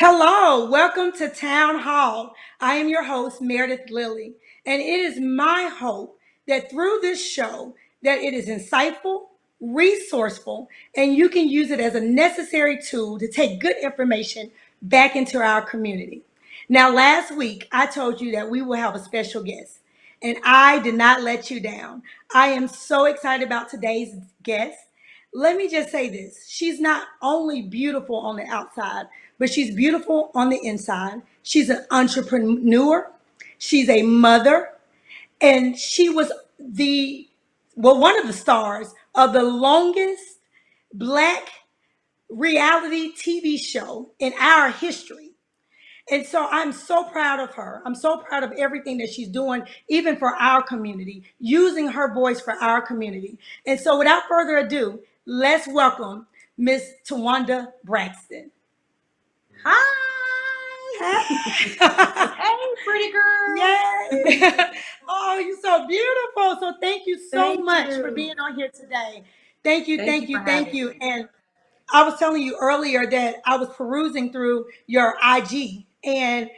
Hello, welcome to Town Hall. I am your host, Meredith Lilly, and it is my hope that through this show that it is insightful, resourceful, and you can use it as a necessary tool to take good information back into our community. Now, last week I told you that we will have a special guest, and I did not let you down. I am so excited about today's guest. Let me just say this. She's not only beautiful on the outside, but she's beautiful on the inside. She's an entrepreneur. She's a mother. And she was one of the stars of the longest black reality TV show in our history. And so I'm so proud of her. I'm so proud of everything that she's doing, even for our community, using her voice for our community. And so without further ado, let's welcome Miss Tawanda Braxton. Hi. Hey. Hey, pretty girl. Yay. Oh, you're so beautiful. So thank you so Thank much for you. being on here today. Thank you, Thank thank you for you, thank having you. me. And I was telling you earlier that I was perusing through your IG, and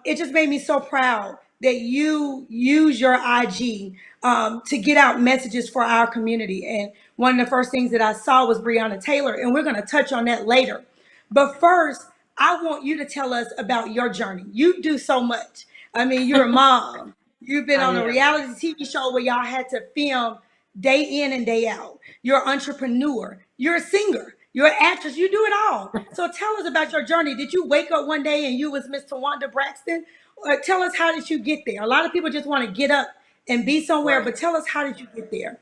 it just made me so proud that you use your IG to get out messages for our community. And one of the first things that I saw was Breonna Taylor, and we're going to touch on that later. But first, I want you to tell us about your journey. You do so much. I mean, you're a mom. You've been I on a am. reality TV show where y'all had to film day in and day out. You're an entrepreneur. You're a singer. You're an actress. You do it all. So tell us about your journey. Did you wake up one day and you was Miss Tawanda Braxton? Or tell us, how did you get there? A lot of people just want to get up and be somewhere, Right. but tell us, how did you get there?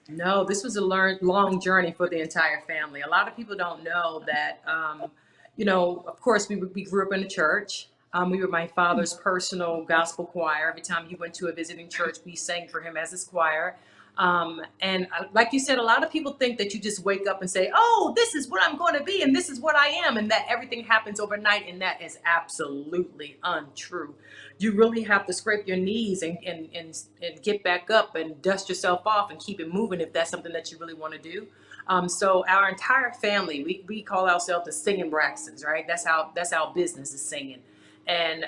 No, this was a long journey for the entire family. A lot of people don't know that, of course, we grew up in a church. We were my father's personal gospel choir. Every time he went to a visiting church, we sang for him as his choir. Like you said, a lot of people think that you just wake up and say, oh, this is what I'm going to be, and this is what I am, and that everything happens overnight. And that is absolutely untrue. You really have to scrape your knees and get back up and dust yourself off and keep it moving if that's something that you really want to do. So our entire family, we call ourselves the singing Braxtons, right? That's our business, is singing. And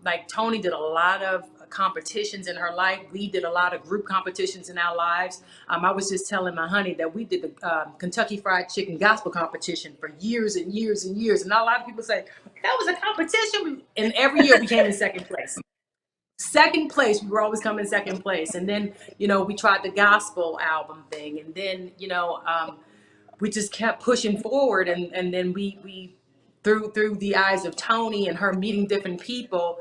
like Tony did a lot of competitions in her life. We did a lot of group competitions in our lives. I was just telling my honey that we did the Kentucky Fried Chicken gospel competition for years and years and years. And a lot of people say, that was a competition. And every year we came in second place. Second place, we were always coming second place. And then, we tried the gospel album thing. And then, we just kept pushing forward, and then we through the eyes of Tony and her meeting different people,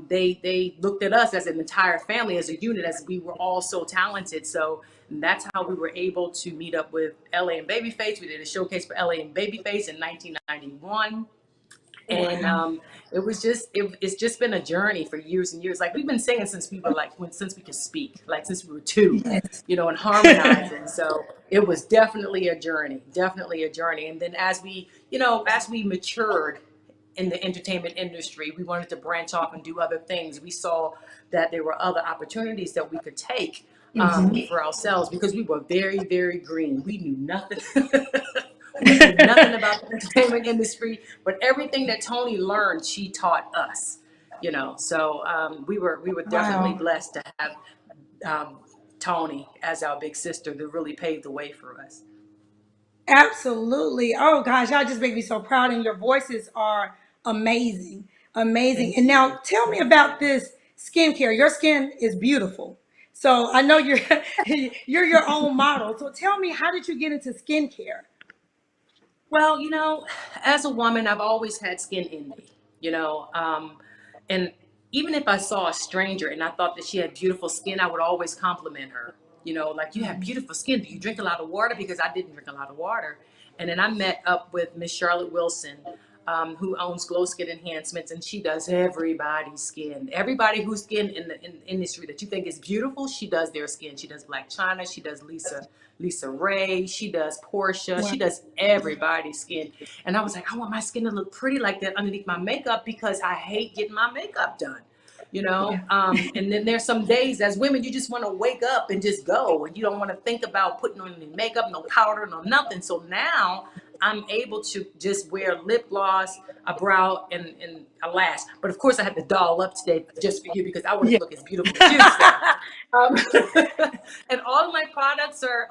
they looked at us as an entire family, as a unit, as we were all so talented. So that's how we were able to meet up with LA and Babyface. We did a showcase for LA and Babyface in 1991. And Wow. it's just been a journey for years and years. Like, we've been singing since we were since we could speak, like since we were two, Yes. and harmonizing. So it was definitely a journey. And then as we matured in the entertainment industry, we wanted to branch off and do other things. We saw that there were other opportunities that we could take Mhm. for ourselves, because we were very, very green. We knew nothing. We knew nothing about the entertainment industry, but everything that Tony learned, she taught us. So we were definitely Wow. blessed to have um, Tony as our big sister to really pave the way for us. Absolutely. Oh gosh, y'all just make me so proud, and your voices are amazing. Amazing. Thank And you. now tell me about this skincare. Your skin is beautiful. So I know you're you're your own model. So tell me, how did you get into skincare? Well, as a woman, I've always had skin envy, and even if I saw a stranger and I thought that she had beautiful skin, I would always compliment her. Like, you have beautiful skin. Do you drink a lot of water? Because I didn't drink a lot of water. And then I met up with Miss Charlotte Wilson, who owns Glow Skin Enhancements, and she does everybody's skin. Everybody whose skin in the industry that you think is beautiful, she does their skin. She does Black China. She does Lisa Ray. She does Portia. Wow. She does everybody's skin. And I was like, I want my skin to look pretty like that underneath my makeup, because I hate getting my makeup done. Yeah. And then there's some days as women, you just want to wake up and just go, and you don't want to think about putting on any makeup, no powder, no nothing. So now I'm able to just wear lip gloss, a brow, and a lash. But of course, I had to doll up today just for you because I want Yeah. to look as beautiful as you. So, um, and all of my products are,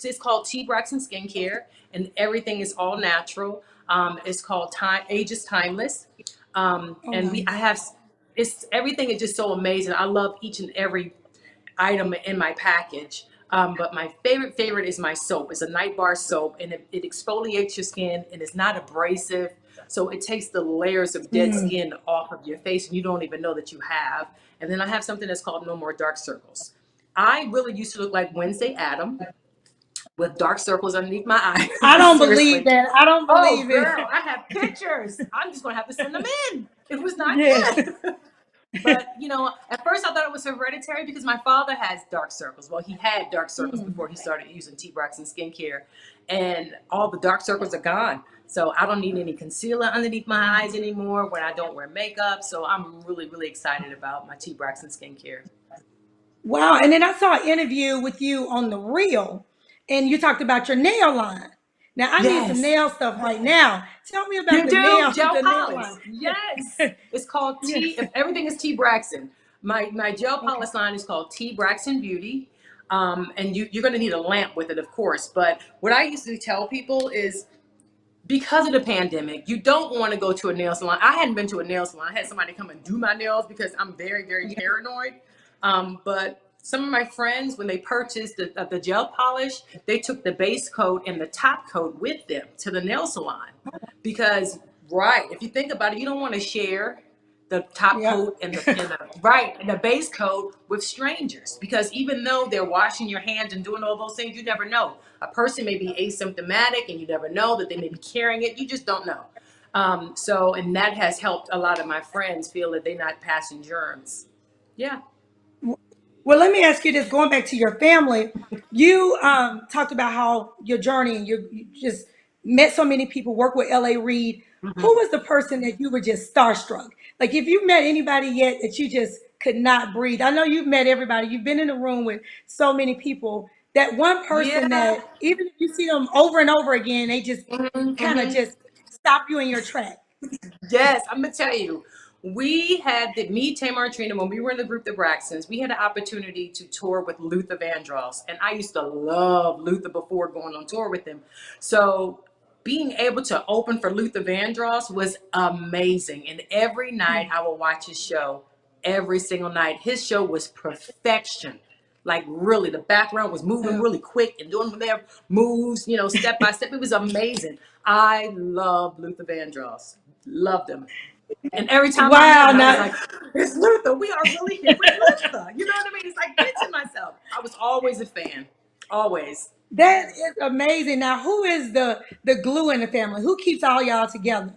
it's called T. Braxton Skincare, and everything is all natural. It's called Age is Timeless. Oh, And nice. I have, it's everything is just so amazing. I love each and every item in my package. But my favorite is my soap. It's a night bar soap, and it exfoliates your skin, and it's not abrasive. So it takes the layers of dead Mm. skin off of your face, and you don't even know that you have. And then I have something that's called No More Dark Circles. I really used to look like Wednesday Adam with dark circles underneath my I eyes. don't believe Seriously. that. I don't Oh, believe girl, it. I have pictures. I'm just gonna have to send them in. It was not Yes. good. But at first I thought it was hereditary because my father has dark circles. Well, he had dark circles Mm. before he started using T. Braxton skincare, and all the dark circles are gone. So I don't need any concealer underneath my eyes anymore when I don't wear makeup. So I'm really, really excited about my T. Braxton skincare. Wow. And then I saw an interview with you on the reel, and you talked about your nail line. Now I need some Yes. nail stuff right now. Tell me about You the do nail, gel the nail polish. line. Yes, it's called Yeah. T. If everything is T Braxton, my gel Okay. polish line is called T Braxton Beauty. And you're going to need a lamp with it, of course. But what I used to tell people is because of the pandemic, you don't want to go to a nail salon. I hadn't been to a nail salon. I had somebody come and do my nails because I'm very, very Yeah. paranoid. But some of my friends, when they purchased the gel polish, they took the base coat and the top coat with them to the nail salon. Because, right, if you think about it, you don't want to share the top Yeah. coat and the base coat with strangers, because even though they're washing your hands and doing all those things, you never know. A person may be asymptomatic and you never know that they may be carrying it. You just don't know. And that has helped a lot of my friends feel that they're not passing germs. Yeah. Well, let me ask you this, going back to your family, you talked about how your journey and you just met so many people, work with LA Reid. Who Mhm. was the person that you were just starstruck? Like if you met anybody yet that you just could not breathe. I know you've met everybody. You've been in a room with so many people. That one person Yeah. that even if you see them over and over again, they just Mhm, kind of mhm. just stop you in your track. Yes, I'm gonna tell you. We had me, Tamar, and Trina, when we were in the group, the Braxtons, we had an opportunity to tour with Luther Vandross. And I used to love Luther before going on tour with him. So being able to open for Luther Vandross was amazing. And every night I would watch his show, every single night. His show was perfection. Like really, the background was moving Uh, really quick and doing their moves, step by step. It was amazing. I love Luther Vandross. Loved him. And every time I met wow, him, I was now like, it's Luther. We are really here with Luther. You know what I mean? It's like pinching myself. I was always a fan. Always. that is amazing. Now, who is the glue in the family? Who keeps all y'all together?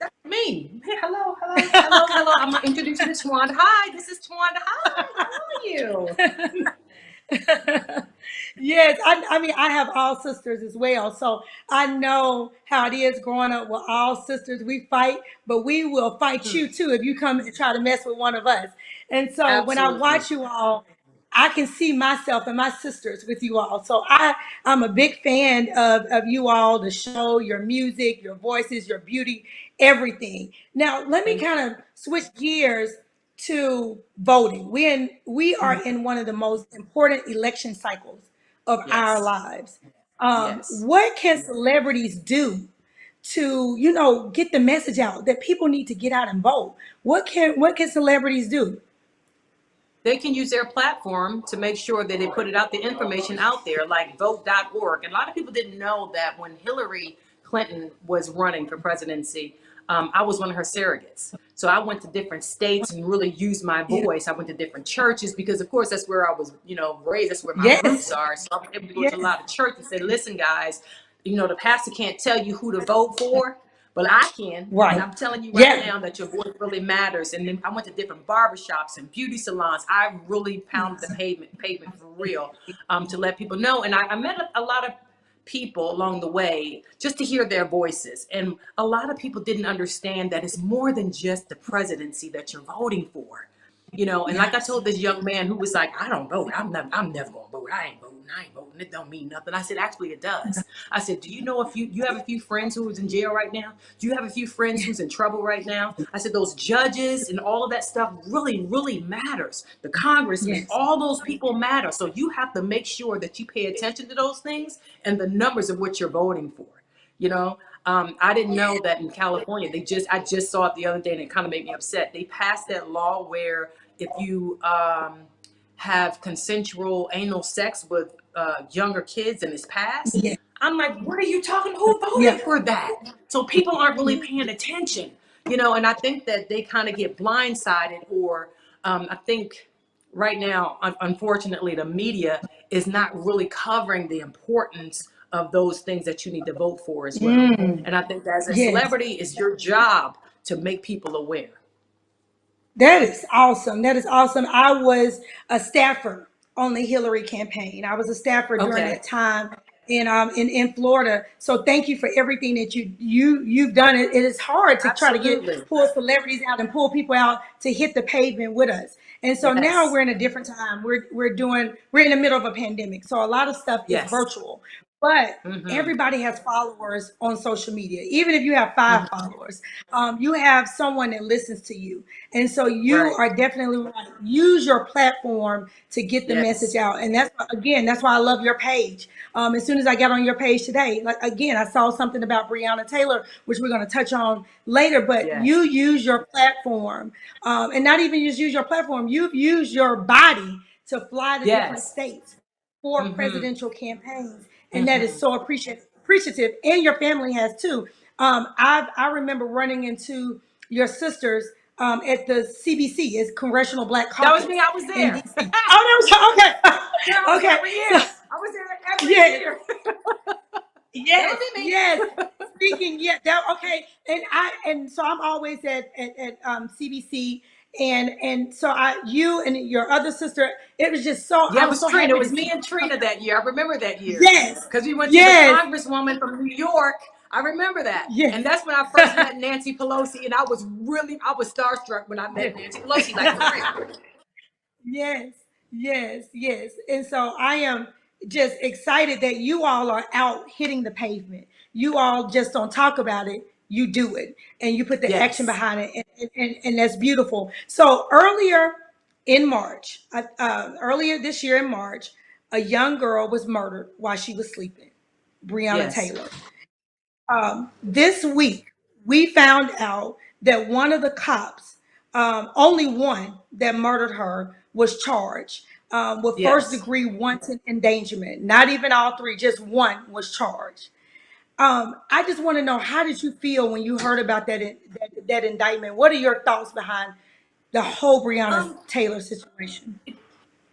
That's me. Hey, hello, hello, hello, hello. I'm going to introduce you to Twanda. Hi, this is Twanda. Hi, how are you? Yes, I mean, I have all sisters as well. So I know how it is growing up with all sisters. We fight, but we will fight you too if you come and try to mess with one of us. And so when I Absolutely. watch you all, I can see myself and my sisters with you all. So I'm a big fan of you all, the show, your music, your voices, your beauty, everything. Now let me Thank kind of switch gears to voting. We are you. in one of the most important election cycles of our Yes. lives. Yes. What can celebrities do to, get the message out that people need to get out and vote? What can celebrities do? They can use their platform to make sure that they put it out, the information out there, like vote.org. And a lot of people didn't know that when Hillary Clinton was running for presidency, I was one of her surrogates. So I went to different states and really used my Yeah. voice. I went to different churches because, of course, that's where I was, raised. That's where my roots Yes. are. So I was able to go to a Yes. lot of churches and say, listen, guys, the pastor can't tell you who to vote for, but I can. And Right. I'm telling you right Yeah. now that your voice really matters. And then I went to different barbershops and beauty salons. I really pounded the pavement for real, to let people know. And I met a lot of people along the way just to hear their voices. And a lot of people didn't understand that it's more than just the presidency that you're voting for. you know. And like I Yes. told this young man who was like, I don't vote. I'm never gonna vote. I ain't voting. I ain't voting. It don't mean nothing. I said, actually, it does. I said, do you know if you have a few friends who is in jail right now? Do you have a few friends who's in trouble right now? I said, those judges and all of that stuff really, really matters. The congressmen, Yes. all those people matter. So you have to make sure that you pay attention to those things and the numbers of what you're voting for. You know, I didn't know that in California, I just saw it the other day and it kind of made me upset. They passed that law where if you have consensual anal sex with younger kids and it's passed, Yes. I'm like, what are you talking? Who Yeah. voted for that? So people aren't really paying attention, you know, and I think that they kind of get blindsided, or I think right now, unfortunately, the media is not really covering the importance of those things that you need to vote for as well. Mm. And I think that as a Yes. celebrity, it's your job to make people aware. That is awesome. That is awesome. I was a staffer on the Hillary campaign. I was a staffer during Okay, that time in Florida. So thank you for everything that you've done. It is hard to try to absolutely. pull celebrities out and pull people out to hit the pavement with us. And so now Yes, we're in a different time. We're in the middle of a pandemic. So a lot of stuff is yes. virtual. But Mm-hmm. everybody has followers on social media. Even if you have five Mm-hmm. followers, you have someone that listens to you. And so you Right. are definitely right. Use your platform to get the message Yes. out. And that's why I love your page. As soon as I got on your page today, like again, I saw something about Breonna Taylor, which we're going to touch on later. But Yes. you use your platform, and not even just use your platform. You've used your body to fly to different Yes. states for Mm-hmm. presidential campaigns, and that is Mm-hmm. so appreciative. And your family has too. I remember running into your sisters at the CBC, is Congressional Black That was me. Caucus I was in there. DC. Oh, that Yeah, I was was there okay. every So year. I was there every yeah, year. That yes, would be me. yes. Speaking, yeah, that okay. And so I'm always at CBC, and so you and your other sister. It was just so Yeah, I it was was so Trina. It happy to was see me and you come Trina out. that year. I remember that year Yes, because we went to the yes, congresswoman from New York. I remember that. yes. And that's when I first met Nancy Pelosi. And I was starstruck when I met Nancy Pelosi, like for real. Yes, yes, yes. And so I am just excited that you all are out hitting the pavement. You all just don't talk about it, you do it, and you put the action Yes. behind it, and that's beautiful. So earlier this year in March, a young girl was murdered while she was sleeping, Breonna Yes. Taylor. This week, we found out that one of the cops, only one that murdered her, was charged with first Yes. degree wanton endangerment. Not even all three, just one was charged. I just want to know, how did you feel when you heard about that indictment? What are your thoughts behind the whole Breonna Um, Taylor situation?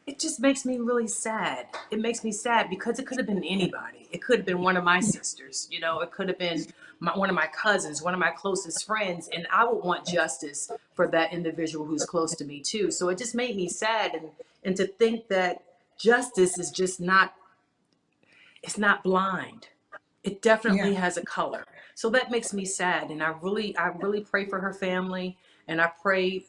it just makes me really sad. It makes me sad because it could have been anybody. It could have been one of my sisters, you know, it could have been one of my cousins, one of my closest friends. And I would want justice for that individual who's close to me too. So it just made me sad. And to think that justice is just not, it's not blind. It definitely Yeah. has a color. So that makes me sad. And I really pray for her family. And I pray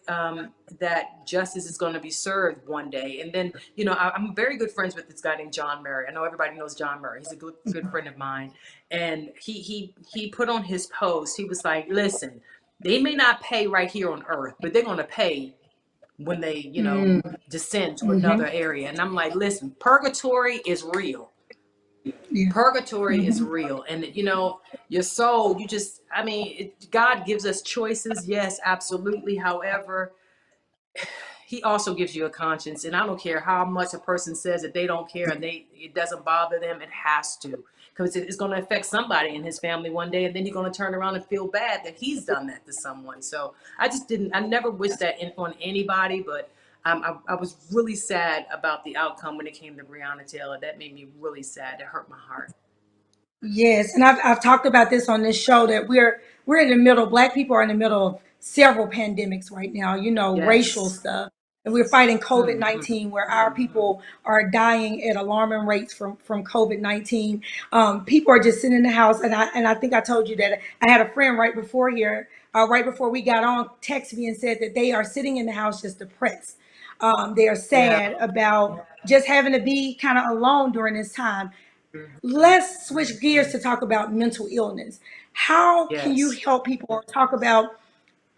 that justice is going to be served one day. And then, you know, I'm very good friends with this guy named John Murray. I know everybody knows John Murray. He's a good friend of mine. And he put on his post, he was like, listen, they may not pay right here on earth, but they're going to pay when they, you know, Mm, descend to hmm. another area. And I'm like, listen, purgatory is real. Yeah. Purgatory is Hmm. real. And you know, your soul, you just, I mean, God gives us choices, yes, absolutely. However, he also gives you a conscience. And I don't care how much a person says that they don't care and it doesn't bother them, it has to, because it's going to affect somebody in his family one day, and then he's going to turn around and feel bad that he's done that to someone. So I never wished that on anybody. But I was really sad about the outcome when it came to Breonna Taylor. That made me really sad. It hurt my heart. Yes, and I've talked about this on this show that we're in the middle. Black people are in the middle of several pandemics right now. You know, racial Yes. stuff, and we're fighting Hmm. COVID-19, where our people are dying at alarming rates from COVID-19. People are just sitting in the house, and I think I told you that I had a friend right before here. right before we got on texted me and said that they are sitting in the house just depressed. They are Yeah. sad about just having to be kind of alone during this time. Mhm. Let's switch gears to talk about mental illness. How can you Yes. help people, or talk about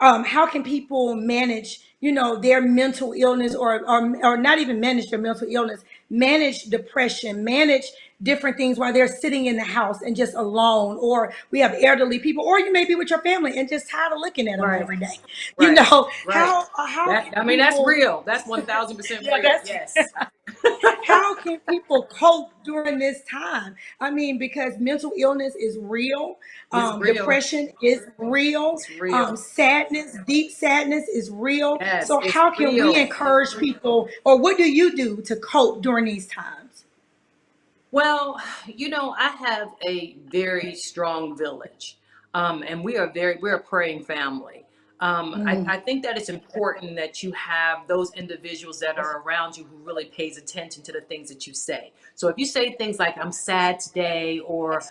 how can people manage, their mental illness, or not even manage their mental illness, manage depression, manage different things while they're sitting in the house and just alone, or we have elderly people, or you may be with your family and just tired of looking at them Right. every day. Right. Right. How That can I mean that's people, real. That's 1000% yeah, real. that's Yes. how can people cope during this time? I mean, because mental illness is real, It's real. depression is real, It's real. sadness, deep sadness is real. Yes, So, it's how can we real. encourage people, or what do you do to cope during these times? Well, I have a very strong village, and we're a praying family. I think that it's important that you have those individuals that are around you who really pays attention to the things that you say. So if you say things like "I'm sad today," or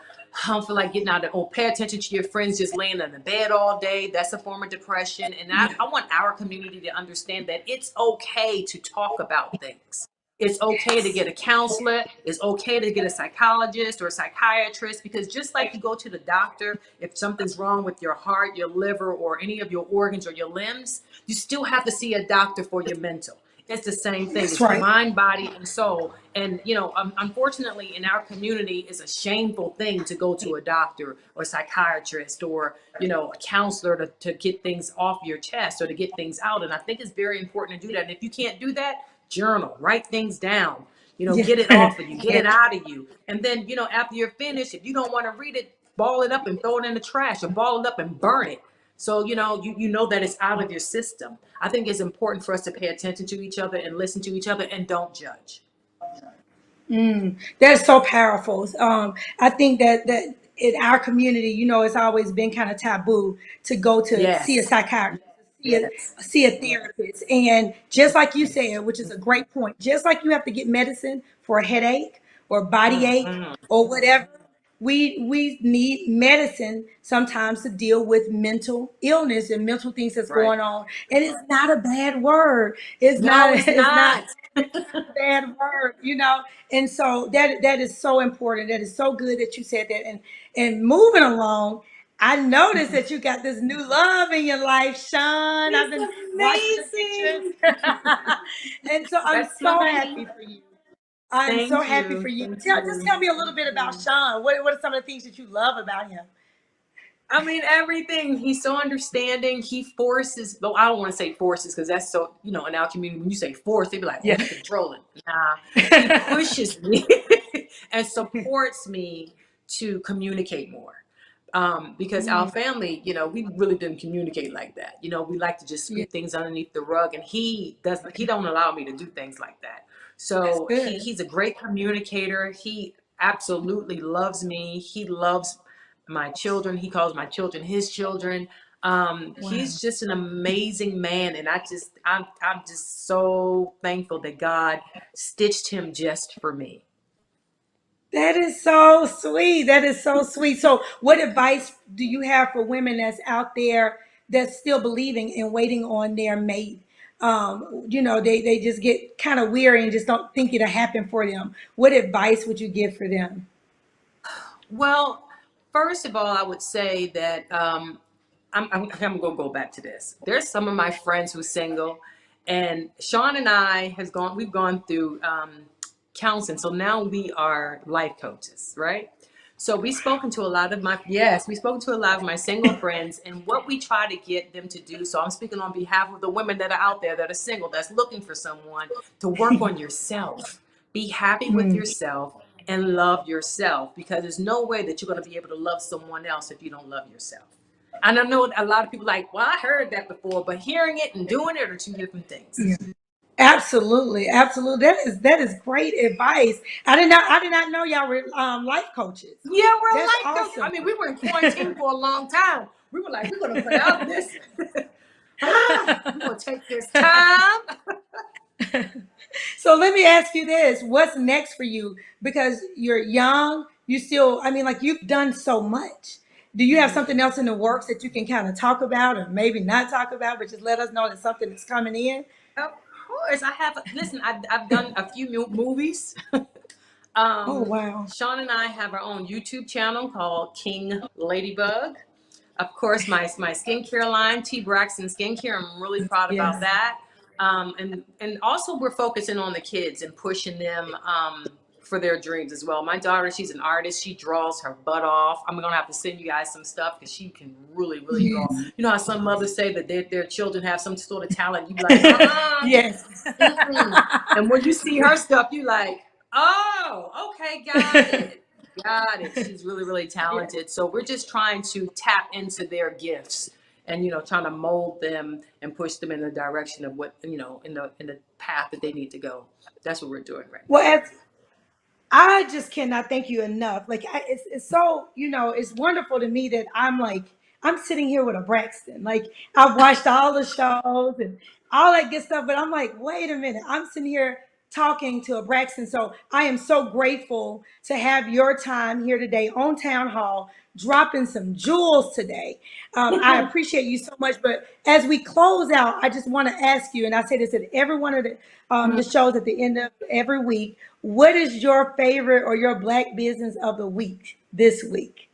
"I don't feel like getting out of," or pay attention to your friends just laying in the bed all day, that's a form of depression. And I want our community to understand that it's okay to talk about things. It's okay to get a counselor. It's okay to get a psychologist or a psychiatrist, because just like you go to the doctor if something's wrong with your heart, your liver, or any of your organs or your limbs, you still have to see a doctor for your mental. It's the same thing. That's It's right. mind, body, and soul. And unfortunately, in our community, it's a shameful thing to go to a doctor or psychiatrist or a counselor to get things off your chest or to get things out. And I think it's very important to do that. And if you can't do that, journal, write things down, Yeah. get it off of you, get Yeah. it out of you. And then, after you're finished, if you don't want to read it, ball it up and throw it in the trash, or ball it up and burn it. So, you know that it's out of your system. I think it's important for us to pay attention to each other and listen to each other and don't judge. That's so powerful. I think that in our community, it's always been kind of taboo to go to see a Yes. psychiatrist, Yes. see a therapist. And just like you said, which is a great point, just like you have to get medicine for a headache or body ache Hmm. or whatever, we need medicine sometimes to deal with mental illness and mental things that's Right. going on. And it's not a bad word. It's not. No, it's It's not not. bad word. And so that is so important. That is so good that you said that. And moving along, I noticed that you got this new love in your life, Sean. I've He's been watching the pictures. amazing. And so I'm That's my so baby. happy for you. I'm so Thank happy for you. you. Thank Just you. tell me a little Thank bit about you. Sean. What are some of the things that you love about him? I mean, everything. He's so understanding. He forces, though I don't want to say forces because that's so, in our community, when you say force, they be like, oh, Yeah. he controlling. Nah, he pushes me and supports me to communicate more. Because our Mm, family, we really didn't communicate like that. We like to just yeah, sweep things underneath the rug, and he don't allow me to do things like that. that's So good. he's a great communicator. He absolutely loves me. He loves my children. He calls my children his children. Wow. He's just an amazing man, and I'm just so thankful that God stitched him just for me. That is so sweet. That is so sweet. So, what advice do you have for women that's out there that's still believing and waiting on their mate? They just get kind of weary and just don't think it'll happen for them. What advice would you give for them? Well, first of all, I would say that I'm gonna go back to this. There's some of my friends who's single, and Sean and I we've gone through counseling, so now we are life coaches, right? So we've spoken to a lot of my single friends, and what we try to get them to do. So I'm speaking on behalf of the women that are out there that are single, that's looking for someone, to work on yourself. Be happy with Mm. yourself and love yourself, because there's no way that you're going to be able to love someone else if you don't love yourself. And I know a lot of people like, well, I heard that before, but hearing it and doing it are two different things. Yeah. Absolutely, absolutely. That is great advice. I did not know y'all were life coaches. Yeah, we're That's like those. I awesome. mean, we were in quarantine for a long time. We were like, we're going to put out this. We're going to take this time. So let me ask you this. What's next for you? Because you're young, you still, I mean, like you've done so much. do you have something else in the works that you can kind of talk about, or maybe not talk about, but just let us know that something is coming in? Of course, I have. Listen, I've done a few movies. Oh, wow. Sean and I have our own YouTube channel called King Ladybug. Of course, my skincare line, T Braxton Skincare. I'm really proud about Yes. that. And also we're focusing on the kids and pushing them for their dreams as well. My daughter, she's an artist. She draws her butt off. I'm gonna have to send you guys some stuff because she can really draw. Yes. You know how some mothers say that their children have some sort of talent. You be like, Yes. mm-mm. And when you see her stuff, you like, oh, okay, got it. Got it. She's really talented. So we're just trying to tap into their gifts and trying to mold them and push them in the direction of what in the path that they need to go. That's what we're doing right now. Well, as I just cannot thank you enough. Like, it's so, it's wonderful to me that I'm sitting here with a Braxton. Like, I've watched all the shows and all that good stuff, but I'm like, wait a minute, I'm sitting here talking to a Braxton. So I am so grateful to have your time here today on Town Hall, dropping some jewels today. I appreciate you so much. But as we close out, I just want to ask you, and I say this at every one of the shows at the end of every week. What is your favorite or your Black business of the week this week?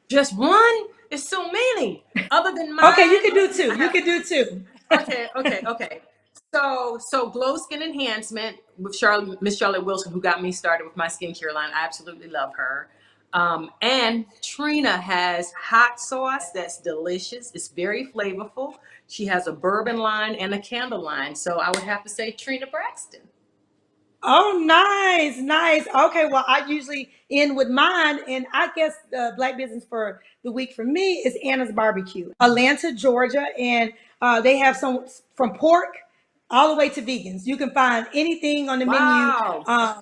Just one? It's so many. Other than Okay, you mine, can do two. I You have. can do two. Okay. So Glow Skin Enhancement with Miss Charlotte Wilson, who got me started with my skincare line. I absolutely love her. And Trina has hot sauce that's delicious. It's very flavorful. She has a bourbon line and a candle line. So I would have to say Trina Braxton. Oh, nice, nice. Okay, well, I usually end with mine, and I guess the Black business for the week for me is Anna's Barbecue, Atlanta, Georgia, and they have some from pork all the way to vegans. You can find anything on the menu. Wow.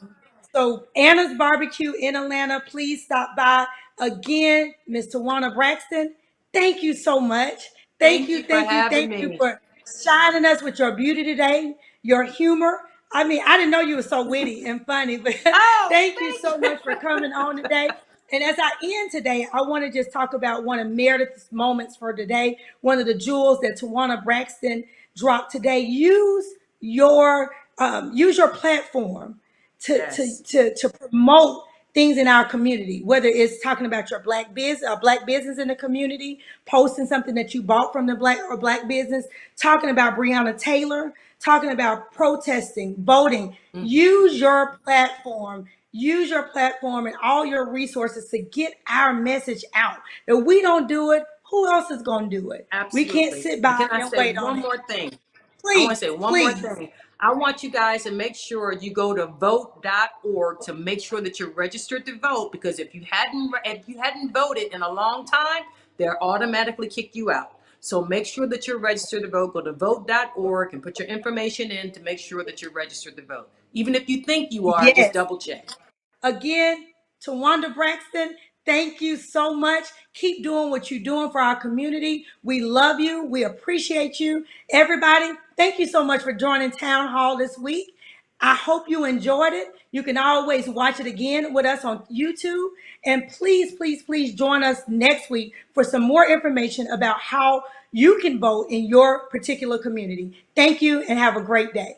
So Anna's Barbecue in Atlanta, please stop by. Again, Miss Tawana Braxton, thank you so much. Thank Thank you, you for thank you, having thank you me. for shining us with your beauty today, your humor. I mean, I didn't know you were so witty and funny, but Oh, thank you thank so much for you. coming on today. And as I end today, I want to just talk about one of Meredith's moments for today, one of the jewels that Tawana Braxton dropped today. Your use your platform Yes. to promote things in our community, whether it's talking about your black business in the community, posting something that you bought from the black business, talking about Breonna Taylor, talking about protesting, voting. Use your platform and all your resources to get our message out. If we don't do it, who else is going to do it? We can't Absolutely. sit And by can I and say wait on one it. more thing? I want to Please, say one more please. thing. I want you guys to make sure you go to vote.org to make sure that you're registered to vote, because if you hadn't voted in a long time, they'll automatically kick you out. So make sure that you're registered to vote. Go to vote.org and put your information in to make sure that you're registered to vote. Even if you think you are, just Yes. double check. Again, to Wanda Braxton, thank you so much. Keep doing what you're doing for our community. We love you. We appreciate you. Everybody, thank you so much for joining Town Hall this week. I hope you enjoyed it. You can always watch it again with us on YouTube. And please join us next week for some more information about how you can vote in your particular community. Thank you and have a great day.